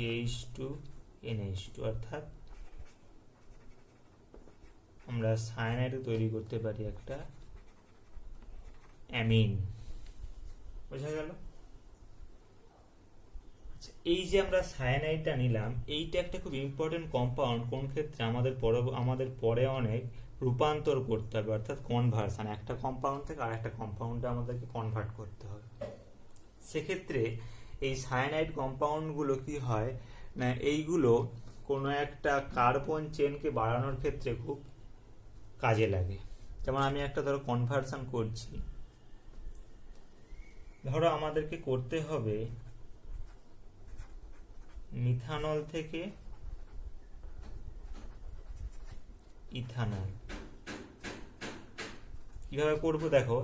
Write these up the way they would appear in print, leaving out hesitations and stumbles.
CH2 NH2 অর্থাৎ আমরা cyanide তৈরি করতে পারি একটা অ্যামিন। বোঝা গেল? আচ্ছা, এই যে আমরা সায়ানাইডটা নিলাম, এইটা একটা খুব ইম্পর্টেন্ট কম্পাউন্ড। কোন ক্ষেত্রে আমাদের পরে অনেক রূপান্তর করতে হবে, অর্থাৎ কনভার্সন। একটা কম্পাউন্ড থেকে আর একটা কম্পাউন্ডে আমাদেরকে কনভার্ট করতে হবে। সেক্ষেত্রে এই সায়ানাইড কম্পাউন্ডগুলো কি হয় না, এইগুলো কোনো একটা কার্বন চেনকে বাড়ানোর ক্ষেত্রে খুব কাজে লাগে। যেমন আমি একটা ধরো কনভার্সন করছি, ধরো আমাদেরকে করতে হবে মিথানল থেকে ইথানল। কিভাবে করবো দেখো,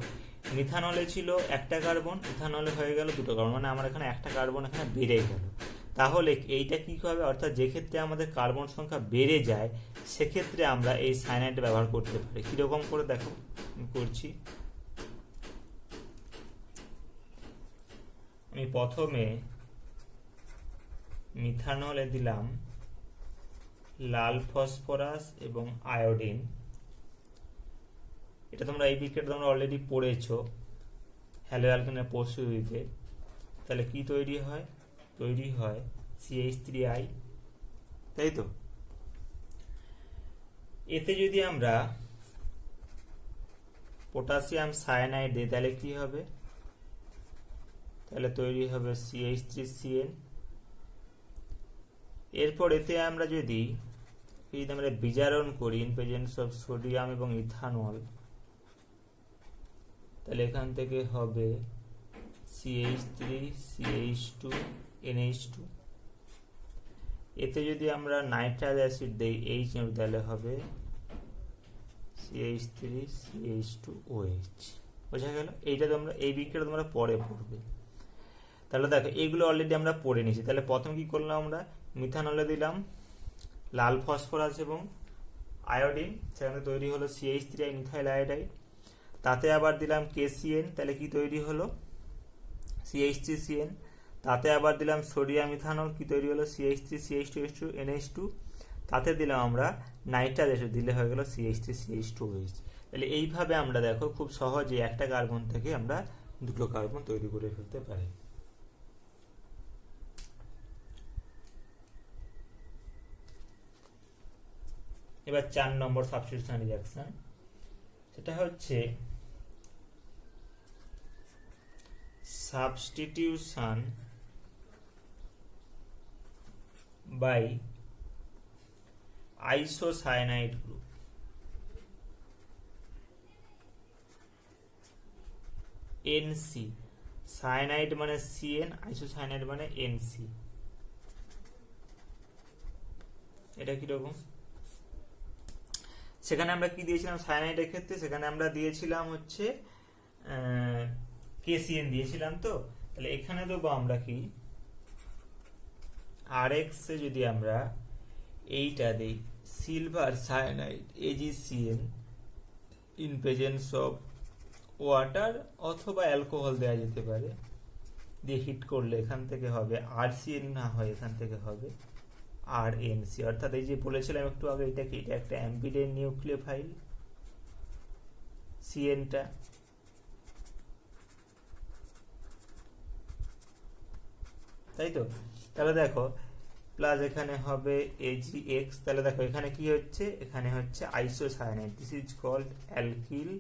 মিথানলে ছিল একটা কার্বন, ইথানলে হয়ে গেল দুটো কার্বন, মানে আমার এখানে একটা কার্বন এখানে বেড়ে গেল। তাহলে এইটা কি হবে, অর্থাৎ যে ক্ষেত্রে আমাদের কার্বন সংখ্যা বেড়ে যায় সেক্ষেত্রে আমরা এই সায়ানাইড ব্যবহার করতে পারি। কিরকম করে দেখো করছি, আমি প্রথমে মিথানলে দিলাম লাল ফসফরাস এবং আয়োডিন। এটা তোমরা এই বিক্রিয়াটা তোমরা অলরেডি পড়েছো হ্যালো অ্যালকেনের প্রস্তুতিতে। তাহলে কি তৈরি হয়, তৈরি হয় CH3I, তাই তো? এতে যদি আমরা পটাশিয়াম সায়ানাইড দিই তাহলে কি হবে, তাহলে তৈরি হবে CH3CN। এরপর এতে আমরা যদি আমরা বিজারণ করি ইন প্রেজেন্স অফ সোডিয়াম এবং ইথানল, তাহলে এখান থেকে হবে CH3CH2 NH2। এতে যদি আমরা নাইট্রাস অ্যাসিড দেই H, তাহলে হবে CH3CH2OH। বোঝা গেল? এইটা তোমরা এই বিক্রিয়াটা তোমরা পরে পড়বে। তাহলে দেখো এইগুলো অলরেডি আমরা পড়ে নিয়েছি। তাহলে প্রথম কি করলাম, আমরা মিথানলে দিলাম লাল ফসফরাস এবং আয়োডিন, সেখানে তৈরি হলো CH3I মিথাইল আয়োডাইড। তাতে আবার দিলাম KCN, তাহলে কি তৈরি হলো CH3CN। তাতে আবার দিলাম সোডিয়াম ইথানল, কি তৈরি হলো CH3CH2NH2। তাতে দিলাম আমরা নাইট্রাস অ্যাসিড, দিলে হয়ে গেল CH3CH2OH। তাহলে এইভাবে আমরা দেখো খুব সহজে একটা কার্বন থেকে আমরা দুটো কার্বন তৈরি করে ফেলতে পারি। এবার 4 নম্বর সাবস্টিটিউশন রিঅ্যাকশন, সেটা হচ্ছে substitution by isocyanide group. NC, cyanide মানে CN, আইসোসায়ানাইড মানে NC। এটা কিরকম, সেখানে আমরা কি দিয়েছিলাম সায়ানাইডের ক্ষেত্রে, সেখানে আমরা দিয়েছিলাম হচ্ছে KCN দিয়েছিলাম। তো তাহলে এখানে দেবো আমরা কি RX এ যদি আমরা এইটা দিই silver cyanide AgCN in presence of water অথবা অ্যালকোহল দেওয়া যেতে পারে, দিয়ে হিট করলে এখান থেকে হবে RCN, না হয় এখান থেকে হবে RNC। অর্থাৎ এই যে বলেছিলাম একটু আগে, এটা কি, এটা একটা অ্যাম্পিডেন নিউক্লিওফাইল CN-টা, তাই তো? তাহলে দেখো প্লাস এখানে হবে AgX। তাহলে দেখো এখানে কি হচ্ছে, এখানে হচ্ছে isocyanide, this is called alkyl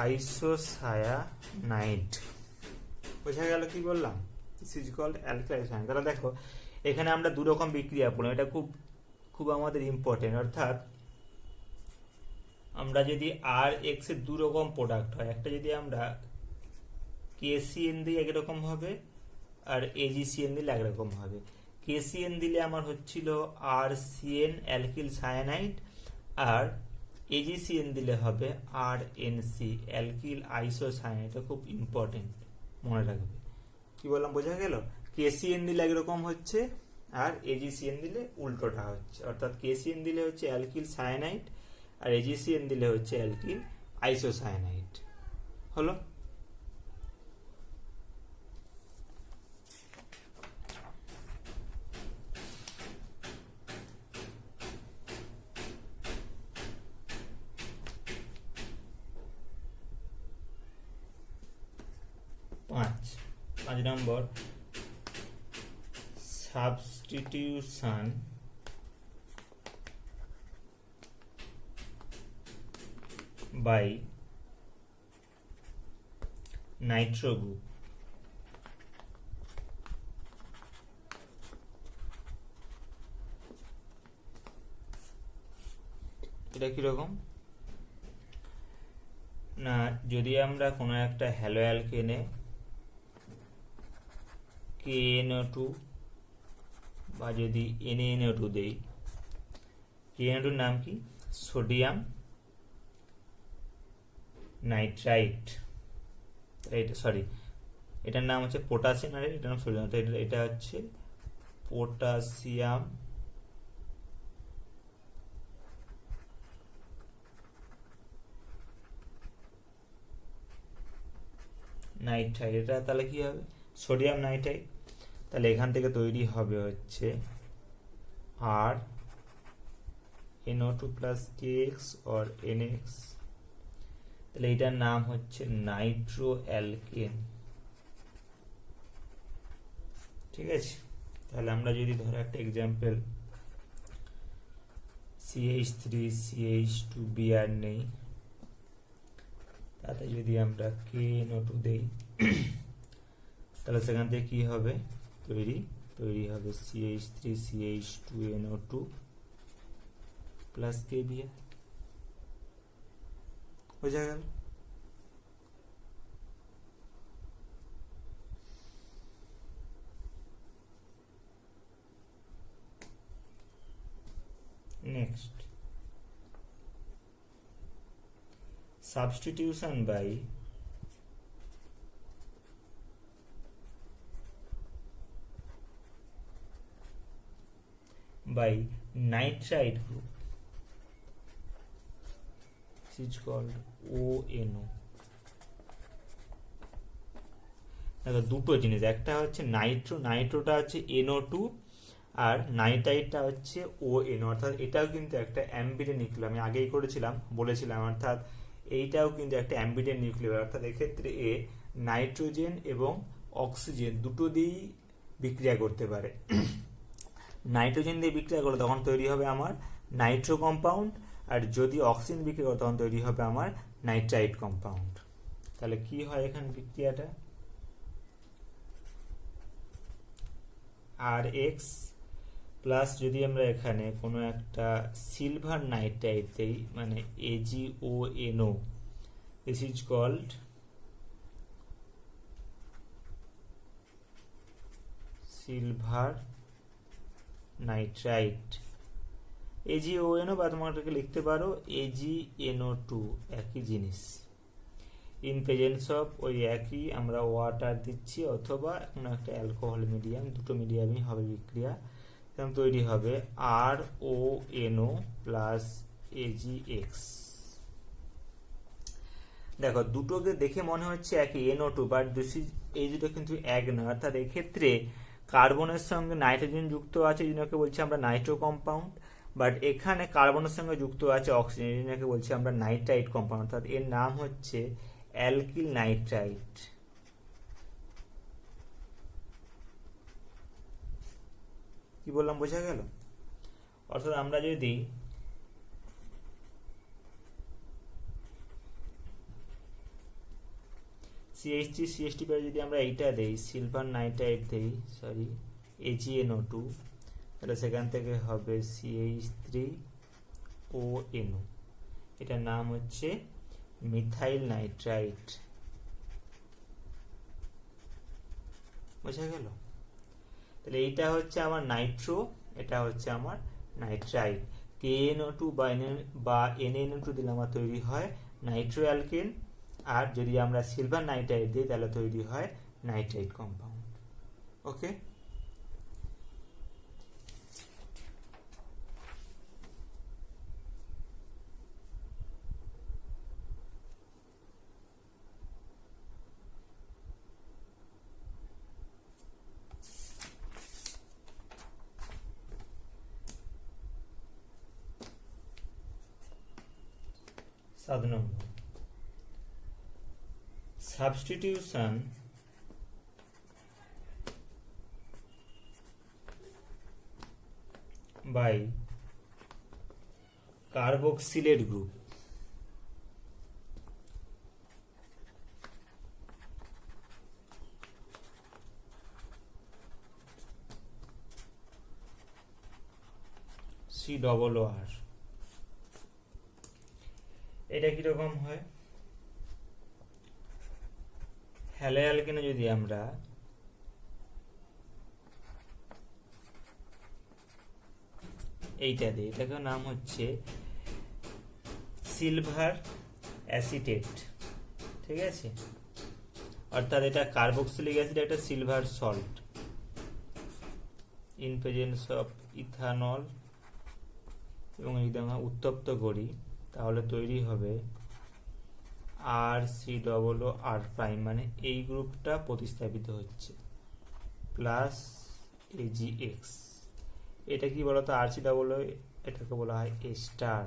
isocyanide. বোঝা গেল কি বললাম, this is called alkyl isocyanide. তাহলে দেখো এখানে আমরা দু রকম বিক্রিয়া পড়লাম, এটা খুব খুব আমাদের ইম্পর্টেন্ট। অর্থাৎ আমরা যদি RX এর দু রকম প্রোডাক্ট হয়, একটা যদি আমরা KCN দিই একরকম হবে আর AgCN দিলে একরকম হবে। KCN দিলে আমার হচ্ছিল RCN অ্যালকিল সায়ানাইড, আর AgCN দিলে হবে RNC অ্যালকিল আইসোসায়ানাইড। এটা খুব ইম্পর্টেন্ট, মনে রাখবে। কি বললাম, বোঝা গেল? KCN দিলে একরকম হচ্ছে আর AgCN দিলে উল্টোটা হচ্ছে। অর্থাৎ KCN দিলে হচ্ছে অ্যালকিল সায়ানাইড আর AgCN দিলে হচ্ছে অ্যালকিল আইসোসায়ানাইড। হলো? 5 নম্বর সাবস্টিটিউশন বাই নাইট্রো গ্রুপ। এটা কিরকম না, যদি আমরা কোনো একটা হ্যালো অ্যালকেনে KNO2 বা যদি NaNO2 দেই, KNO2 নাম কি, সোডিয়াম নাইট্রাইট, এটা সরি এটার নাম হচ্ছে পটাশিয়াম, আর এটার নাম সোডিয়াম, এটা হচ্ছে পটাশিয়াম নাইট্রাইট। এটা তাহলে কি হবে, সোডিয়াম নাইট্রাইট। তাহলে এখান থেকে তৈরি হবে হচ্ছে আর NO2 plus KX or NX। তাহলে এটার নাম হচ্ছে নাইট্রো অ্যালকেন। ঠিক আছে, তাহলে আমরা যদি ধরো একটা এক্সাম্পল CH3CH2Br নেই, তাতে যদি আমরা KNO2 দেই, তাহলে সেখান থেকে কি হবে তৈরি হবে CH3CH2NO2 প্লাস KBr। বোঝা গেল? Next, substitution by nitrite group is called ONO। দেখো দুটো জিনিস, একটা হচ্ছে নাইট্রোটা হচ্ছে NO2 আর নাইট্রাইটটা হচ্ছে ONO, অর্থাৎ এটাও কিন্তু একটা অ্যাম্বিডেন্ট নিউক্লিয়ার, আমি আগেই বলেছিলাম, অর্থাৎ এইটাও কিন্তু একটা অ্যাম্বিডেন্ট নিউক্লিয়ার, অর্থাৎ এক্ষেত্রে নাইট্রোজেন এবং অক্সিজেন দুটো দিয়েই বিক্রিয়া করতে পারে। নাইট্রোজেন দিয়ে বিক্রিয়া করলে তখন তৈরি হবে আমার নাইট্রো কম্পাউন্ড, আর যদি অক্সিজেন বিক্রিয়া করে তখন তৈরি হবে আমার নাইট্রাইট কম্পাউন্ড। তাহলে কি হয় এখানে বিক্রিয়াটা, RX প্লাস যদি আমরা এখানে কোনো একটা সিলভার নাইট্রাইট দেই, মানে AgONO, this is called silver nitrite. AgONO বা তোমাকে লিখতে পারো AgNO2, একই জিনিস। ইন প্রেজেন্স অফ ওই একই আমরা ওয়াটার দিচ্ছি অথবা কোনো একটা অ্যালকোহল মিডিয়াম, দুটো মিডিয়ামই হবে বিক্রিয়া, তৈরি হবে RONO প্লাস AgX। দেখো দুটোকে দেখে মনে হচ্ছে একই NO2, বাট এই দুটো কিন্তু এক নয়, অর্থাৎ এক্ষেত্রে কার্বনের সঙ্গে নাইট্রোজেন যুক্ত আছে, এই জন্যকে বলছি আমরা নাইট্রো কম্পাউন্ড, বাট এখানে কার্বনের সঙ্গে যুক্ত আছে অক্সিজেন, এই জন্যকে বলছি আমরা নাইট্রাইট কম্পাউন্ড, অর্থাৎ এর নাম হচ্ছে অ্যালকিল নাইট্রাইট। কি বললাম বোঝা গেল? অর্থাৎ আমরা যদি CH3CH2 পরে যদি আমরা এইটা দেই, সিলভার নাইট্রাইট দেই, সরি AgNO2, তাহলে সেখান থেকে হবে CH3ONO, এটার নাম হচ্ছে মিথাইল নাইট্রাইট। বোঝা গেল? তাহলে এইটা হচ্ছে আমার নাইট্রো, এটা হচ্ছে আমার নাইট্রাইট। KNO2 বা NaNO2 দিলে আমার তৈরি হয় নাইট্রো অ্যালকেন, আর যদি আমরা সিলভার নাইট্রাইট দিই তাহলে তৈরি হয় নাইট্রাইট কম্পাউন্ড। ওকে, সাত number, substitution by carboxylate group. COOR এটা কিরকম হয়? হ্যালো অ্যালকেনে যদি আমরা এইটা দিই, এটাকে নাম হচ্ছে সিলভার অ্যাসিটেট, ঠিক আছে? অর্থাৎ এটা কার্বক্সিলিক অ্যাসিড একটা silver salt in presence of ethanol, এবং যদি আমরা উত্তপ্ত করি তাহলে তৈরি হবে RCOOR মানে এই গ্রুপটা প্রতিস্থাপিত হচ্ছে প্লাস AgX। এটা কি বলতো? RCOO, এটাকে বলা হয় A স্টার।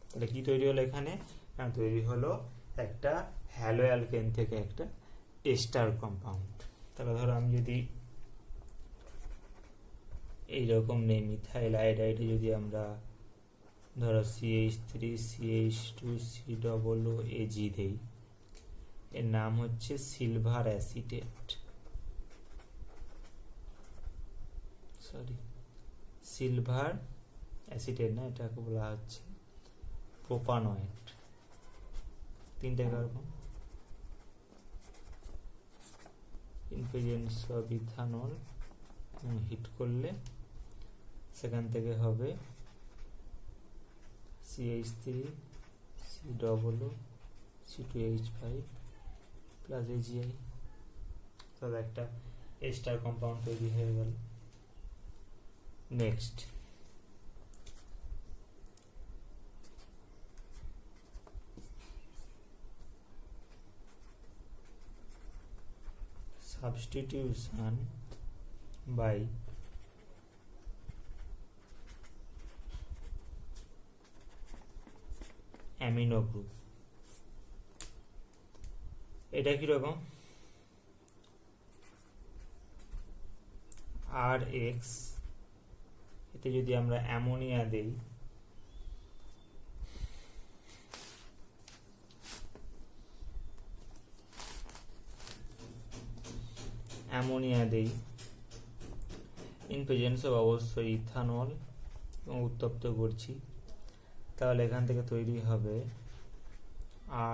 তাহলে কি তৈরি হলো এখানে? তৈরি হলো একটা হ্যালো অ্যালকেন থেকে একটা A স্টার কম্পাউন্ড। তাহলে ধরো আমি যদি এইরকম নেই মিথাইল আয়োডাইডে যদি আমরা ধরো CH3 CH2 COOAG দেই, এর নাম হচ্ছে সিলভার অ্যাসিটেট, সিলভার অ্যাসিটেট না, এটাকে বলা হচ্ছে প্রোপানয়েড। 3টে carbon in presence of ethanol, heat করলে সেখান থেকে হবে CH3 COO C2H5 plus AgI। তাহলে একটা A স্টার কম্পাউন্ড তৈরি হয়ে গেল। Next substitution by amino group. এটা কিরকম? RX, এতে যদি আমরা অ্যামোনিয়া দেই, ইন প্রেজেন্স অফ অবশ্যই ইথানল এবং উত্তপ্ত করছি, তাহলে এখান থেকে তৈরি হবে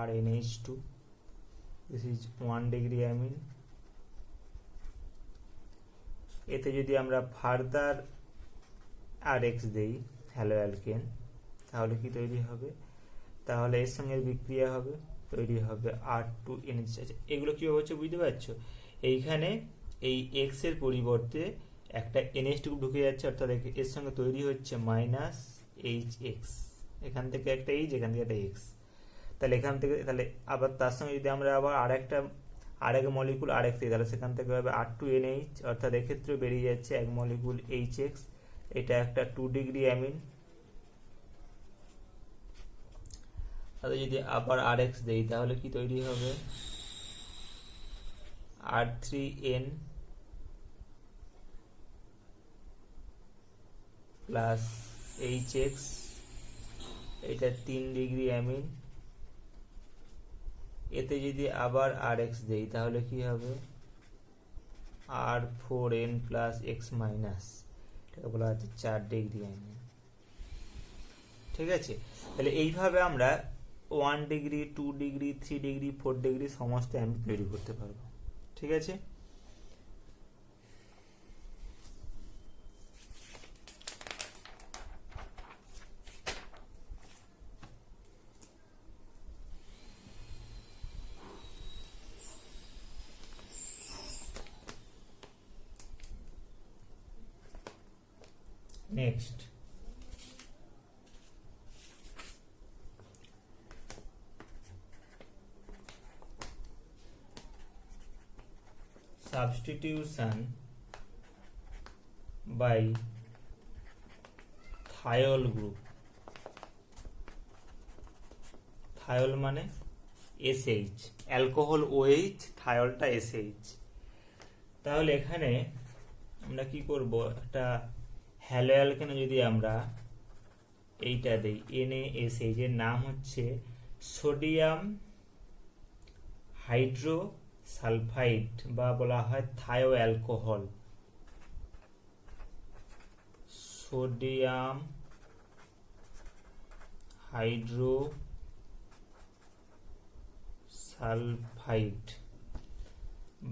RNH2, this is 1 degree amine. এতে যদি আমরা ফার্দার RX দেই হ্যালো অ্যালকেন, তাহলে কি তৈরি হবে? তাহলে এর সঙ্গে বিক্রিয়া হবে, তৈরি হবে R2NH। এগুলো কি হচ্ছে বুঝতে পারছো? এইখানে এই X এর পরিবর্তে একটা NH2 ঢুকে যাচ্ছে, অর্থাৎ এর সঙ্গে তৈরি হচ্ছে -HX। এখান থেকে একটা H, এখান থেকে একটা X। তাহলে এখান থেকে, তাহলে আবার তার সঙ্গে যদি আমরা আবার আরেক মলিকুল RX দিই, তাহলে সেখান থেকে হবে R2NH, অর্থাৎ এক্ষেত্রে বেরিয়ে যাচ্ছে এক মলিকুল HX। এটা একটা 2 ডিগ্রি অ্যামিন। তাহলে যদি আবার RX দেই তাহলে কি তৈরি হবে? R3N প্লাস HX, এটা 3 ডিগ্রি অ্যামিন। এতে যদি আবার RX দেই তাহলে কি হবে? R4N প্লাস X মাইনাস, এটাকে বলা হচ্ছে 4 ডিগ্রি অ্যামিন। ঠিক আছে? তাহলে এইভাবে আমরা 1 ডিগ্রি, 2 ডিগ্রি, 3 ডিগ্রি, 4 ডিগ্রি সমস্ত অ্যামিন তৈরি করতে পারবো। ঠিক আছে? Next substitution by thiol group। thiol মানে SH, অ্যালকোহল OH, থায়োলটা SH। তাহলে এখানে আমরা কি করব? একটা হ্যালো অ্যালকেনে যদি আমরা এইটা দেই NaSH এর নাম হচ্ছে সোডিয়াম হাইড্রোসালফাইড বা বলা হয় থায়ো অ্যালকোহল। সোডিয়াম হাইড্রোসালফাইড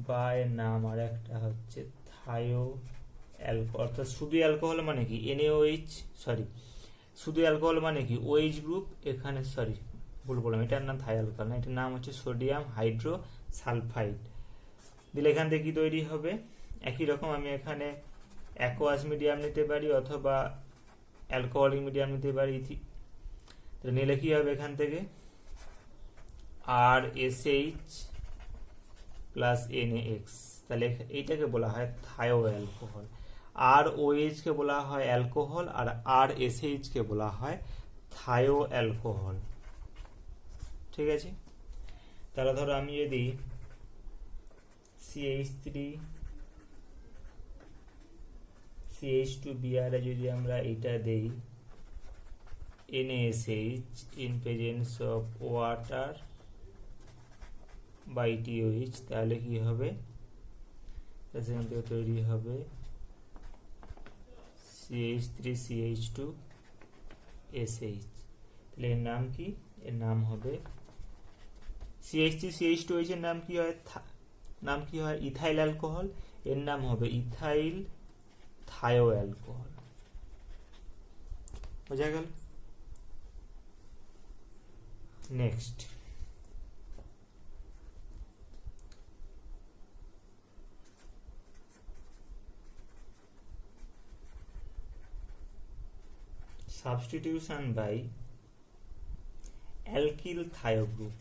বা এর নাম আর একটা হচ্ছে থায়ো অ্যালকোহল। অর্থাৎ শুধু অ্যালকোহল মানে কি NaOH, সরি শুধু অ্যালকোহল মানে কি OH গ্রুপ, এখানে সরি ভুল বললাম, এটার নাম থাই অ্যালকোহল না, এটার নাম হচ্ছে সোডিয়াম হাইড্রোসালফাইড। দিলে এখান থেকে কি তৈরি হবে? একই রকম আমি এখানে অ্যাকোয়াস মিডিয়াম নিতে পারি অথবা অ্যালকোহলিক মিডিয়াম নিতে পারি। তাহলে নিলে কি হবে এখান থেকে RSH প্লাস NaX, তাহলে এইটাকে বলা হয় থায়ো অ্যালকোহল। ROH কে বলা হয় অ্যালকোহল আর RSH কে বলা হয় থায়ো অ্যালকোহল। ঠিক আছে, তাহলে ধরো আমি যদি CH2Br যদি আমরা এটা দেই NaSH in presence of water by TOH, তাহলে কি হবে? সেখান থেকে তৈরি হবে CH3CH2SH। তাহলে এর নাম কি? এর নাম হবে CH3CH2H এর নাম কি হয়? ইথাইল অ্যালকোহল, এর নাম হবে ইথাইল থায়ো অ্যালকোহল। বোঝা গেল? Next, substitution by alkyl thiol group.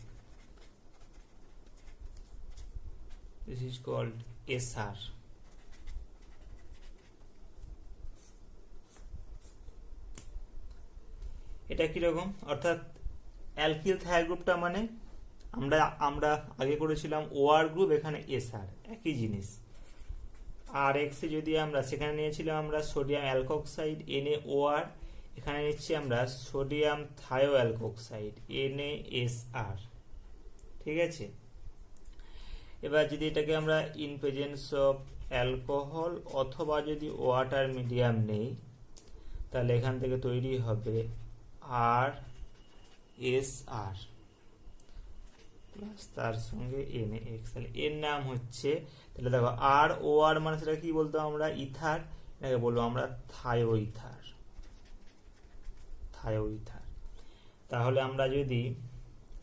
This is called SR. এটা কিরকম? অর্থাৎ অ্যালকিল থায়ো গ্রুপটা মানে আমরা আগে করেছিলাম OR গ্রুপ, এখানে SR একই জিনিস। আর এক্সে যদি আমরা সেখানে নিয়েছিলাম আমরা সোডিয়াম অ্যালকোক্সাইড NaOR, এখানে নিচ্ছি আমরা সোডিয়াম থায়ো অ্যালকোক্সাইড NaSR। ঠিক আছে, এবার যদি এটাকে আমরা ইন প্রেজেন্স অফ অ্যালকোহল অথবা যদি ওয়াটার মিডিয়াম নেই, তাহলে এখান থেকে তৈরি হবে RSR প্লাস তার সঙ্গে NaX। তাহলে এর নাম হচ্ছে, তাহলে দেখো ROR মানে সেটা কি বলতো আমরা? ইথার, এটাকে বলবো আমরা থায়ো ইথার। তাহলে আমরা যদি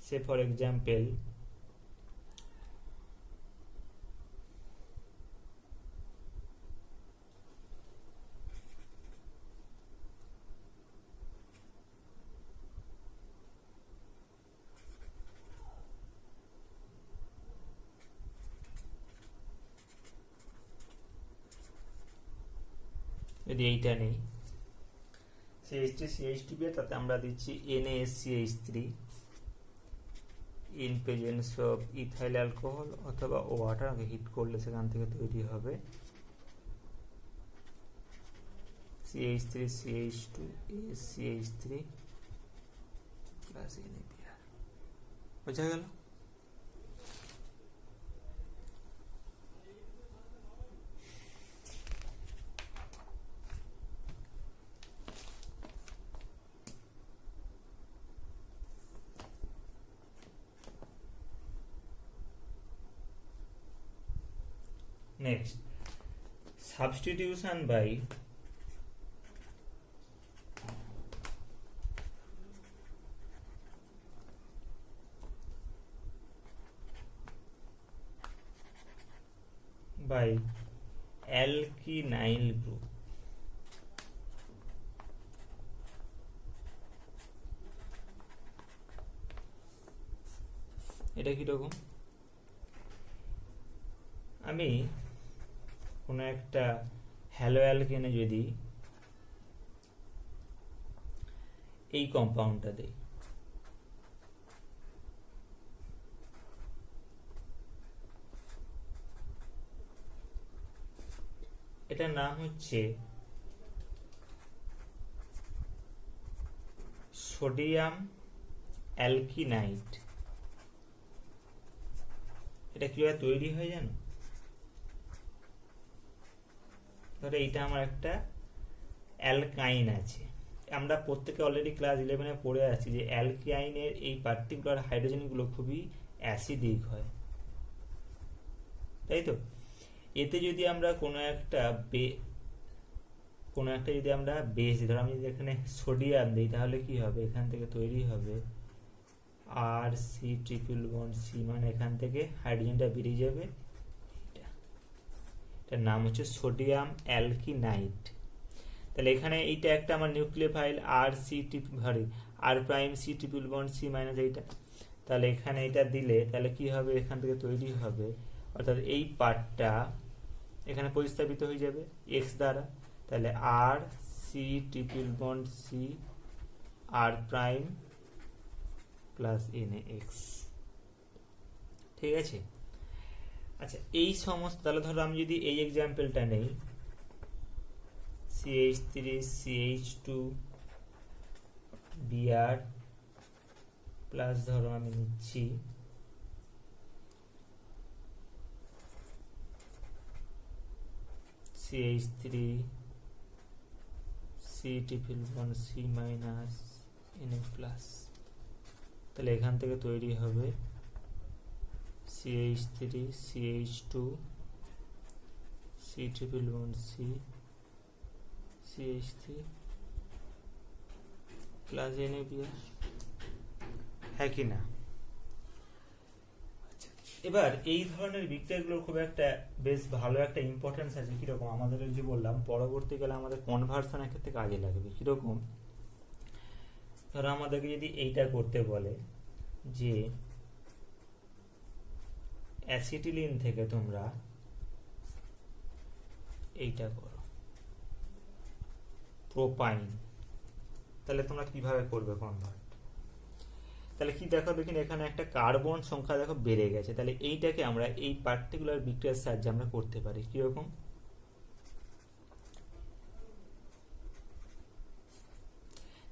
সে ফর এক্সাম্পল যদি এইটা নেই CH3CH2 তাতে আমরা দিচ্ছি NaSCH3 in presence of ethyl alcohol অথবা ওয়াটার, হিট করলে সেখান থেকে তৈরি হবে CH3CH2SCH3 প্লাস NaBr। বোঝা গেল? Next, substitution by alkynyl group। এটা কি রকম? আমি কোনো একটা হ্যালো অ্যালকেনে যদি এই কম্পাউন্ডটা দেই, এটার নাম হচ্ছে সোডিয়াম অ্যালকিনাইট। এটা কিভাবে তৈরি হয় জানো? ধরো এইটা আমার একটা অ্যালকাইন আছে, আমরা প্রত্যেকে অলরেডি ক্লাস 11-এ পড়ে আছি যে অ্যালকাইনের এই পার্টিকুলার হাইড্রোজেনগুলো খুবই অ্যাসিডিক হয়, তাই তো? এতে যদি আমরা কোনো একটা যদি আমরা বেস, ধরো আমি যদি এখানে সোডিয়াম দিই তাহলে কি হবে, এখান থেকে তৈরি হবে আর সি ট্রিপল বন্ড সি, মানে এখান থেকে হাইড্রোজেনটা বেরিয়ে যাবে, এটার নাম হচ্ছে সোডিয়াম অ্যালকিনাইট। তাহলে এখানে এইটা একটা আমার nucleophile R C R prime C triple bond C minus এইটা, তাহলে এখানে এটা দিলে তাহলে কি হবে, এখান থেকে তৈরি হবে, অর্থাৎ এই পার্টটা এখানে প্রতিস্থাপিত হয়ে যাবে এক্স দ্বারা, তাহলে আর C triple bond C R prime plus N x, ঠিক আছে? আচ্ছা, এই সমস্ত, তাহলে ধরো আমি যদি এই এক্সাম্পলটা নেই, CH3 CH2 Br প্লাস ধরো আমি নিচ্ছি CH3 C triple bond C minus Na plus, তাহলে এখান থেকে তৈরি হবে CH3 CH2 C triple bond C CH3 plus NaBr, হ্যাঁ কি না? এবার এই ধরনের বিক্রিয়াগুলোর খুব একটা বেশ ভালো একটা ইম্পর্টেন্স আছে। কিরকম, আমাদের যে বললাম পরবর্তীকালে আমাদের কনভার্সনের ক্ষেত্রে কাজে লাগবে। কিরকম, ধরো আমাদেরকে যদি এইটা করতে বলে যে অ্যাসিটিলিন থেকে তোমরা এইটা করো প্রোপাইন, তাহলে তোমরা কিভাবে করবে কনভার্ট? তাহলে কি দেখো, দেখুন এখানে একটা কার্বন সংখ্যা দেখো বেড়ে গেছে, তাহলে এইটাকে আমরা এই পার্টিকুলার বিক্রিয়ার সাহায্যে আমরা করতে পারি। কিরকম,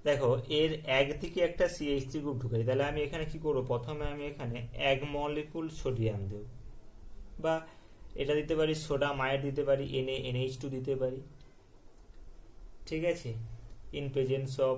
দেখো এর একদিকে একটা CH3 গ্রুপ ঢুকেছে, তাহলে আমি এখানে কি করবো, প্রথমে আমি এখানে এক মলিকুল সোডিয়াম দেব, বা এটা দিতে পারি সোডা মায়ের দিতে পারি, NaNH2 দিতে পারি, ঠিক আছে, ইন প্রেজেন্স অফ